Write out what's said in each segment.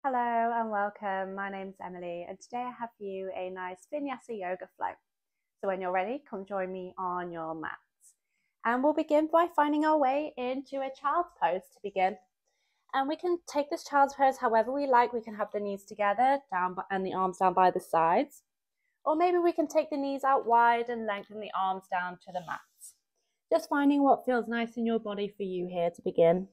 Hello and welcome. My name's Emily, and today I have for you a nice Vinyasa yoga flow. So when you're ready, come join me on your mats. And we'll begin by finding our way into a child's pose to begin. And we can take this child's pose however we like. We can have the knees together down and the arms down by the sides. Or maybe we can take the knees out wide and lengthen the arms down to the mats. Just finding what feels nice in your body for you here to begin.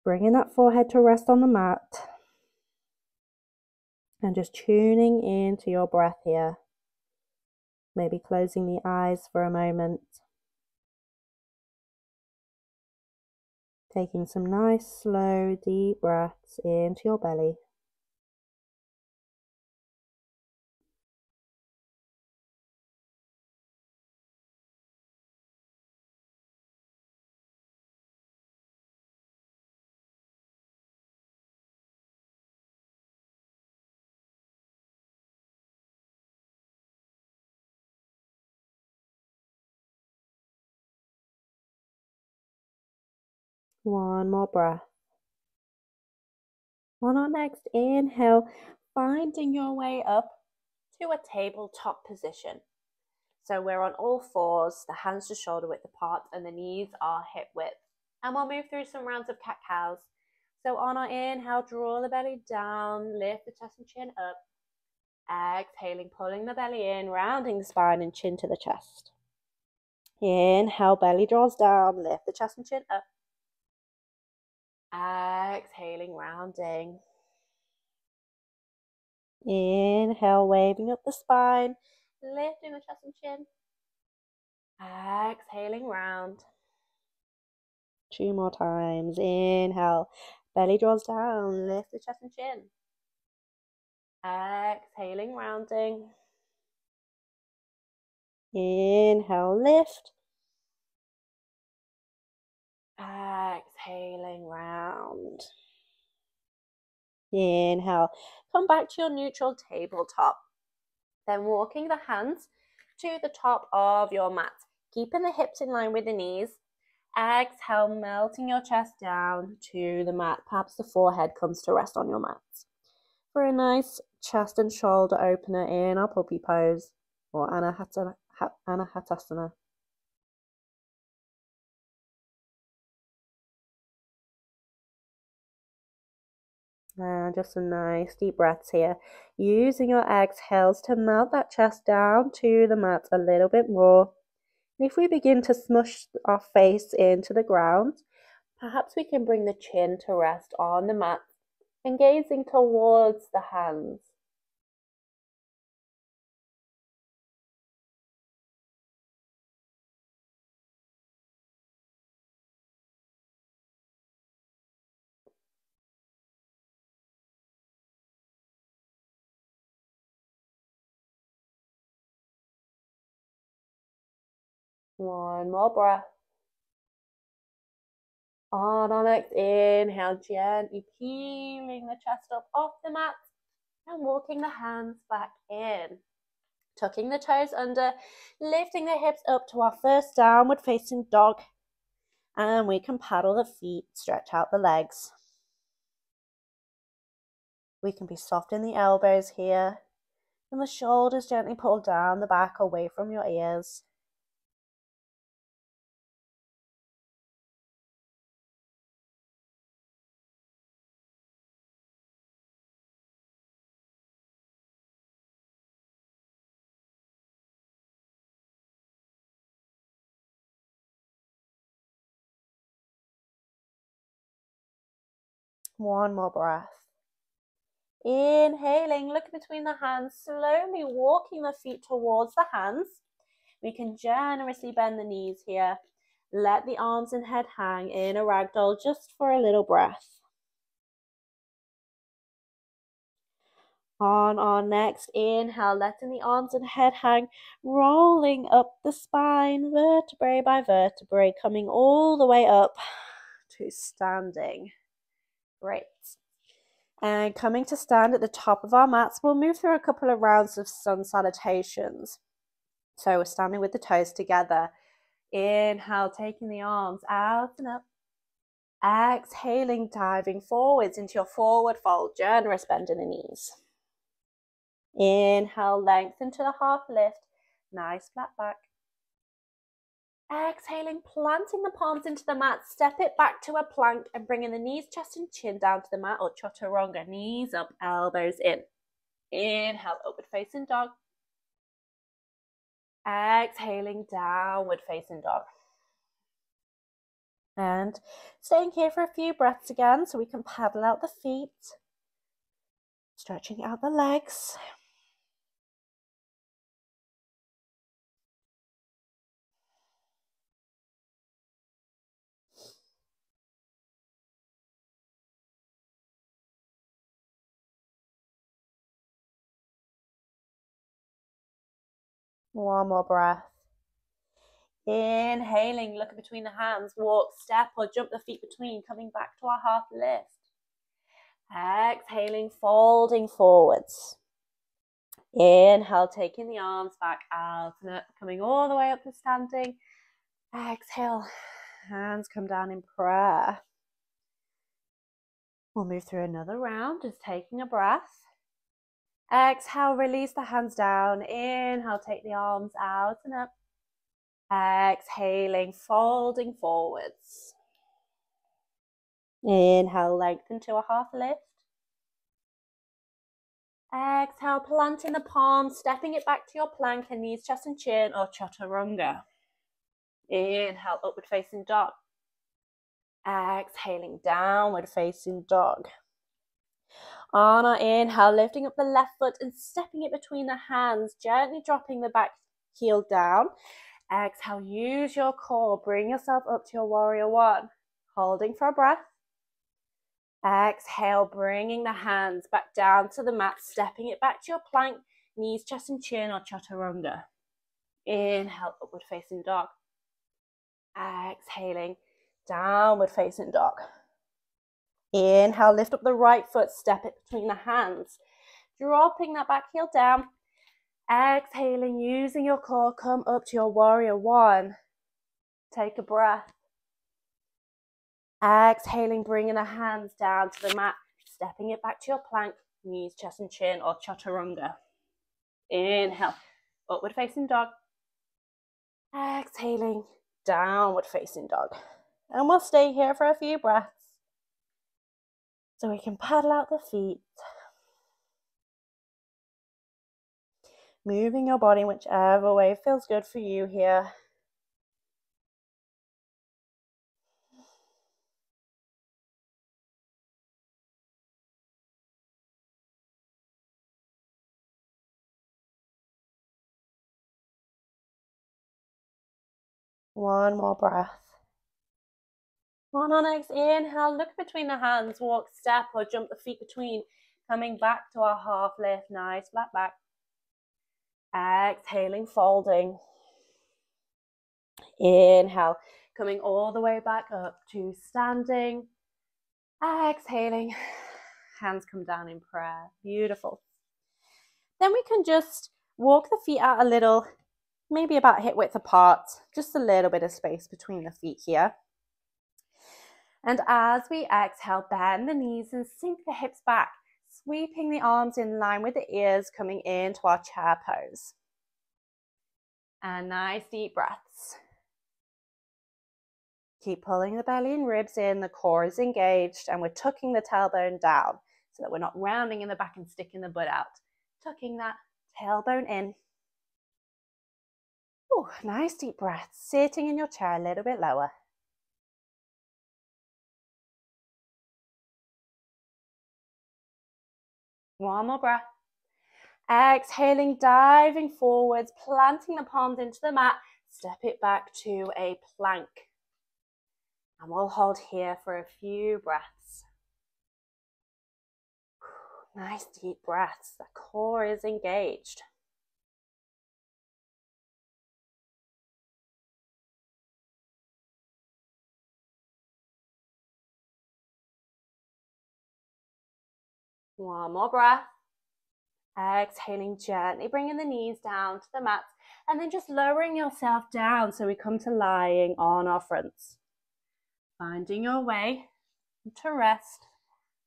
Bringing that forehead to rest on the mat. And just tuning into your breath here. Maybe closing the eyes for a moment. Taking some nice, slow, deep breaths into your belly. One more breath. On our next inhale, finding your way up to a tabletop position. So we're on all fours, the hands to shoulder width apart and the knees are hip width. And we'll move through some rounds of cat-cows. So on our inhale, draw the belly down, lift the chest and chin up. Exhaling, pulling the belly in, rounding the spine and chin to the chest. Inhale, belly draws down, lift the chest and chin up. Exhaling, rounding. Inhale, waving up the spine, lifting the chest and chin. Exhaling, round. 2 more times. Inhale, belly draws down, lift the chest and chin. Exhaling, rounding. Inhale, lift. Exhaling, round. Inhale, come back to your neutral tabletop. Then walking the hands to the top of your mat, keeping the hips in line with the knees. Exhale, melting your chest down to the mat. Perhaps the forehead comes to rest on your mat. For a nice chest and shoulder opener in our puppy pose or Anahatasana. And just some nice deep breaths here. Using your exhales to melt that chest down to the mat a little bit more. And if we begin to smush our face into the ground, perhaps we can bring the chin to rest on the mat and gazing towards the hands. One more breath. On our next inhale, gently peeling the chest up off the mat and walking the hands back in. Tucking the toes under, lifting the hips up to our first downward facing dog. And we can paddle the feet, stretch out the legs. We can be soft in the elbows here. And the shoulders gently pull down the back away from your ears. One more breath. Inhaling, look between the hands, slowly walking the feet towards the hands. We can generously bend the knees here. Let the arms and head hang in a ragdoll just for a little breath. On our next inhale, letting the arms and head hang, rolling up the spine, vertebrae by vertebrae, coming all the way up to standing. Great. And coming to stand at the top of our mats, we'll move through a couple of rounds of sun salutations. So we're standing with the toes together. Inhale, taking the arms out and up. Exhaling, diving forwards into your forward fold, generous bend in the knees. Inhale, lengthen to the half lift, nice flat back. Exhaling, planting the palms into the mat, step it back to a plank and bringing the knees, chest and chin down to the mat, or chaturanga, knees up, elbows in. Inhale, upward facing dog. Exhaling, downward facing dog. And staying here for a few breaths again so we can paddle out the feet, stretching out the legs. One more breath. Inhaling, look between the hands, walk, step or jump the feet between, coming back to our half lift. Exhaling, folding forwards. Inhale, taking the arms back out and up, coming all the way up to standing. Exhale, hands come down in prayer. We'll move through another round, just taking a breath. Exhale, release the hands down. Inhale, take the arms out and up. Exhaling, folding forwards. Inhale, lengthen to a half lift. Exhale, planting the palms, stepping it back to your plank and knees, chest and chin or chaturanga. Inhale, upward facing dog. Exhaling, downward facing dog. On our inhale, lifting up the left foot and stepping it between the hands, gently dropping the back heel down. Exhale, use your core, bring yourself up to your warrior one. Holding for a breath. Exhale, bringing the hands back down to the mat, stepping it back to your plank, knees, chest and chin or chaturanga. Inhale, upward facing dog. Exhaling, downward facing dog. Inhale, lift up the right foot, step it between the hands, dropping that back heel down. Exhaling, using your core, come up to your warrior one. Take a breath. Exhaling, bringing the hands down to the mat, stepping it back to your plank, knees, chest and chin or chaturanga. Inhale, upward facing dog. Exhaling, downward facing dog. And we'll stay here for a few breaths so we can paddle out the feet. Moving your body whichever way feels good for you here. One more breath. On our next inhale, look between the hands, walk, step or jump the feet between, coming back to our half lift, nice flat back. Exhaling, folding. Inhale, coming all the way back up to standing. Exhaling, hands come down in prayer. Beautiful. Then we can just walk the feet out a little, maybe about hip width apart, just a little bit of space between the feet here. And as we exhale, bend the knees and sink the hips back, sweeping the arms in line with the ears, coming into our chair pose. And nice deep breaths. Keep pulling the belly and ribs in, the core is engaged, and we're tucking the tailbone down so that we're not rounding in the back and sticking the butt out. Tucking that tailbone in. Ooh, nice deep breaths, sitting in your chair a little bit lower. One more breath. Exhaling, diving forwards, planting the palms into the mat, step it back to a plank. And we'll hold here for a few breaths. Nice deep breaths, the core is engaged. One more breath. Exhaling gently, bringing the knees down to the mat and then just lowering yourself down so we come to lying on our fronts. Finding your way to rest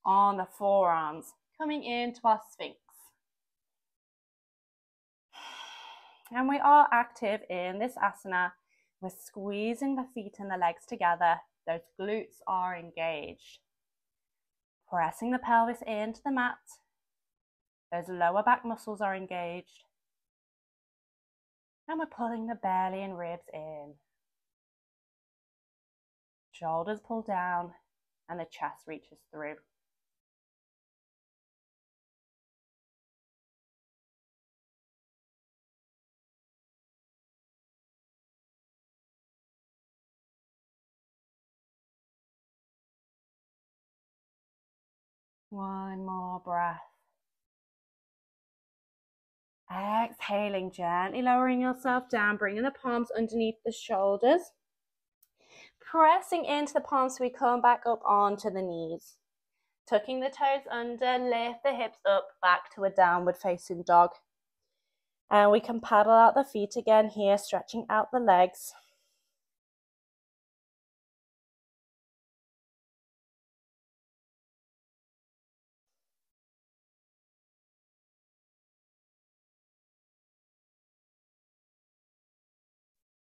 on the forearms, coming into our Sphinx. And we are active in this asana. We're squeezing the feet and the legs together. Those glutes are engaged. Pressing the pelvis into the mat. Those lower back muscles are engaged. And we're pulling the belly and ribs in. Shoulders pull down and the chest reaches through. One more breath. Exhaling, gently lowering yourself down, bringing the palms underneath the shoulders. Pressing into the palms so we come back up onto the knees. Tucking the toes under, lift the hips up, back to a downward facing dog. And we can paddle out the feet again here, stretching out the legs.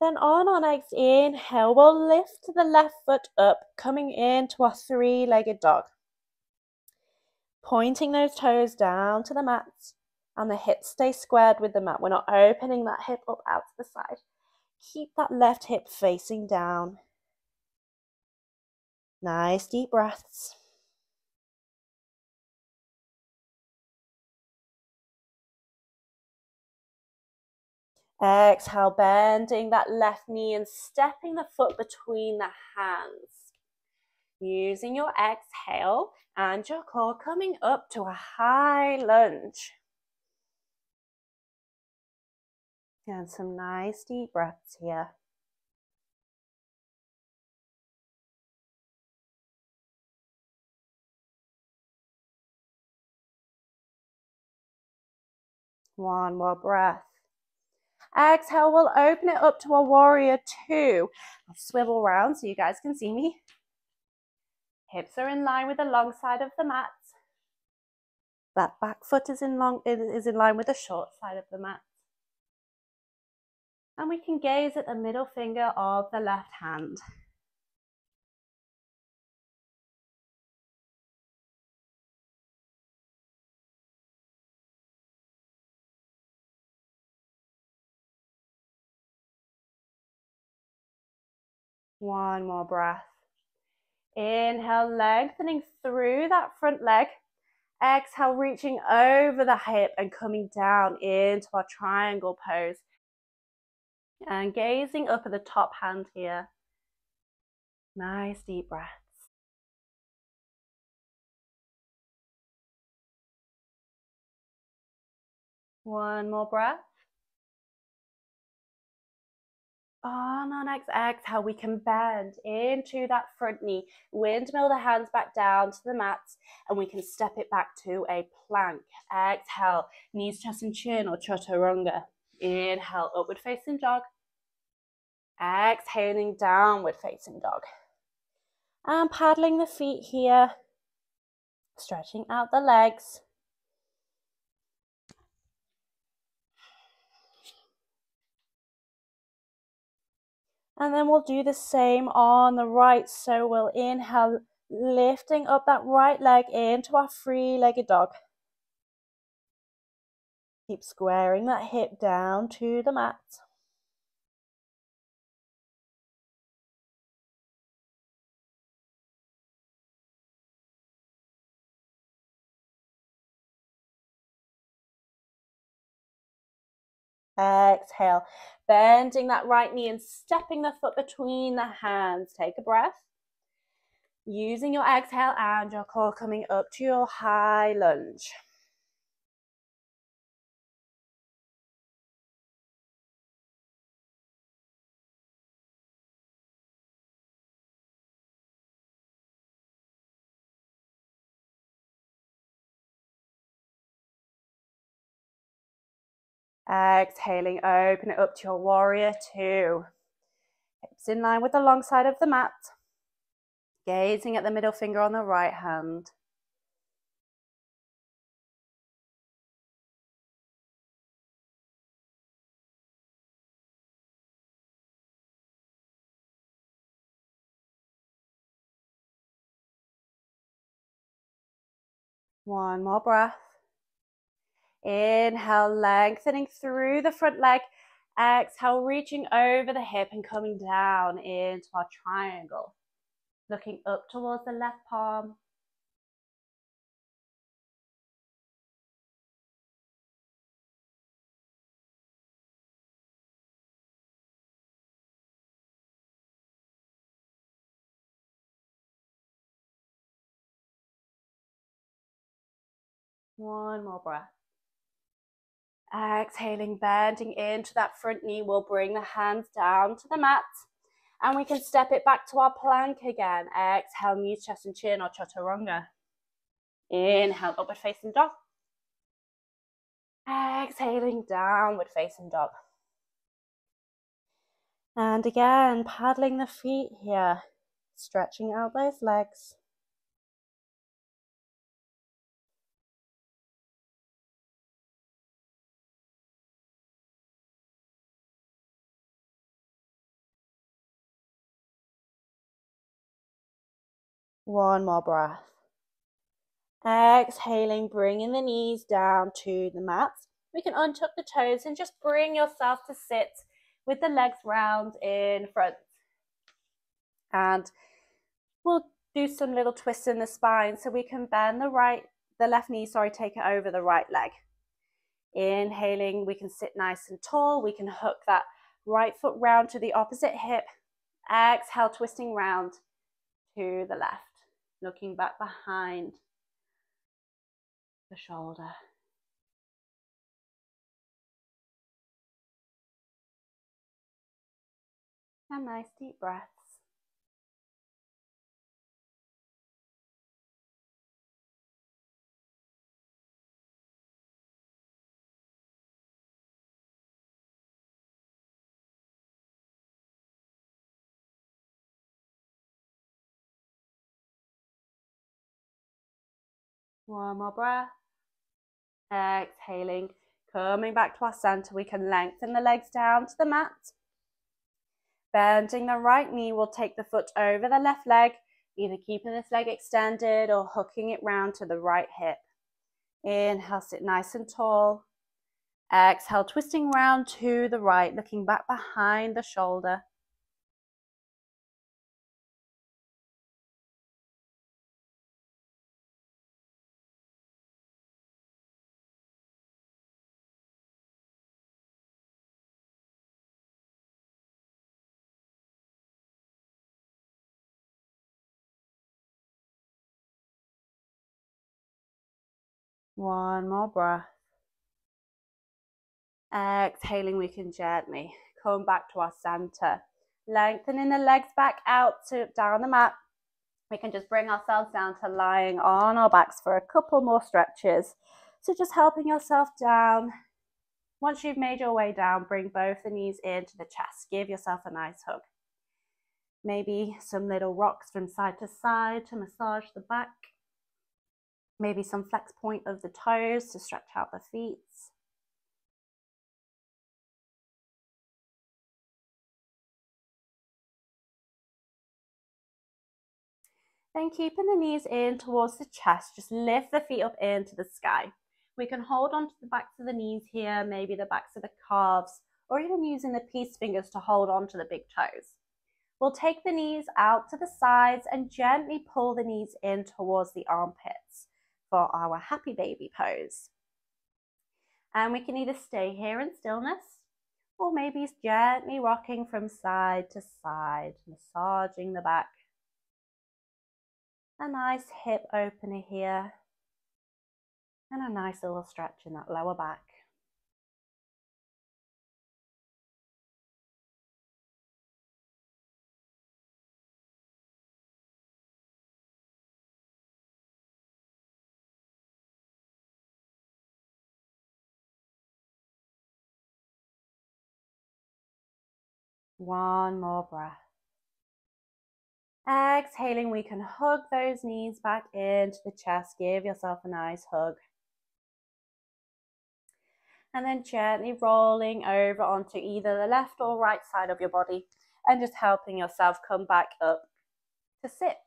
Then on our next inhale, we'll lift the left foot up, coming into our three-legged dog. Pointing those toes down to the mat, and the hips stay squared with the mat. We're not opening that hip up out to the side. Keep that left hip facing down. Nice deep breaths. Exhale, bending that left knee and stepping the foot between the hands. Using your exhale and your core coming up to a high lunge. And some nice deep breaths here. One more breath. Exhale, we'll open it up to a warrior two. I'll swivel around so you guys can see me. Hips are in line with the long side of the mat. That back foot is in line with the short side of the mat. And we can gaze at the middle finger of the left hand. One more breath. Inhale, lengthening through that front leg. Exhale, reaching over the hip and coming down into our triangle pose. And gazing up at the top hand here. Nice deep breaths. One more breath. On our next exhale, we can bend into that front knee, windmill the hands back down to the mat, and we can step it back to a plank. Exhale, knees, chest, and chin, or chaturanga. Inhale, upward facing dog. Exhaling, downward facing dog. And paddling the feet here, stretching out the legs. And then we'll do the same on the right. So we'll inhale, lifting up that right leg into our three-legged dog. Keep squaring that hip down to the mat. Exhale, bending that right knee and stepping the foot between the hands. Take a breath. Using your exhale and your core coming up to your high lunge. Exhaling, open it up to your warrior two. Hips in line with the long side of the mat. Gazing at the middle finger on the right hand. One more breath. Inhale, lengthening through the front leg. Exhale, reaching over the hip and coming down into our triangle. Looking up towards the left palm. One more breath. Exhaling, bending into that front knee. We'll bring the hands down to the mat. And we can step it back to our plank again. Exhale, knees, chest and chin, or chaturanga. Inhale, upward facing dog. Exhaling, downward facing dog. And again, paddling the feet here. Stretching out those legs. One more breath. Exhaling, bringing the knees down to the mat. We can untuck the toes and just bring yourself to sit with the legs round in front. And we'll do some little twists in the spine so we can bend the left knee, take it over the right leg. Inhaling, we can sit nice and tall. We can hook that right foot round to the opposite hip. Exhale, twisting round to the left. Looking back behind the shoulder. And nice deep breaths. One more breath. Exhaling, coming back to our center. We can lengthen the legs down to the mat. Bending the right knee, we'll take the foot over the left leg, either keeping this leg extended or hooking it round to the right hip. Inhale, sit nice and tall. Exhale, twisting round to the right, looking back behind the shoulder. One more breath. Exhaling, we can gently come back to our center. Lengthening the legs back out to down the mat. We can just bring ourselves down to lying on our backs for a couple more stretches. So just helping yourself down. Once you've made your way down, bring both the knees into the chest. Give yourself a nice hug. Maybe some little rocks from side to side to massage the back. Maybe some flex point of the toes to stretch out the feet. Then keeping the knees in towards the chest, just lift the feet up into the sky. We can hold onto the backs of the knees here, maybe the backs of the calves, or even using the peace fingers to hold onto the big toes. We'll take the knees out to the sides and gently pull the knees in towards the armpits for our happy baby pose. And we can either stay here in stillness or maybe gently rocking from side to side, massaging the back. A nice hip opener here and a nice little stretch in that lower back. One more breath. Exhaling, we can hug those knees back into the chest. Give yourself a nice hug. And then gently rolling over onto either the left or right side of your body and just helping yourself come back up to sit.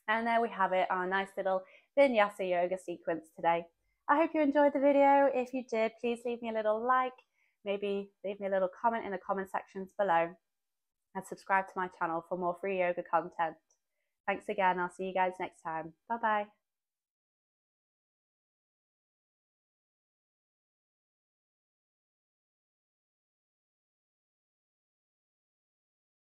And there we have it, our nice little Vinyasa yoga sequence today. I hope you enjoyed the video. If you did, please leave me a little like, maybe leave me a little comment in the comment sections below, and subscribe to my channel for more free yoga content. Thanks again. I'll see you guys next time. Bye bye.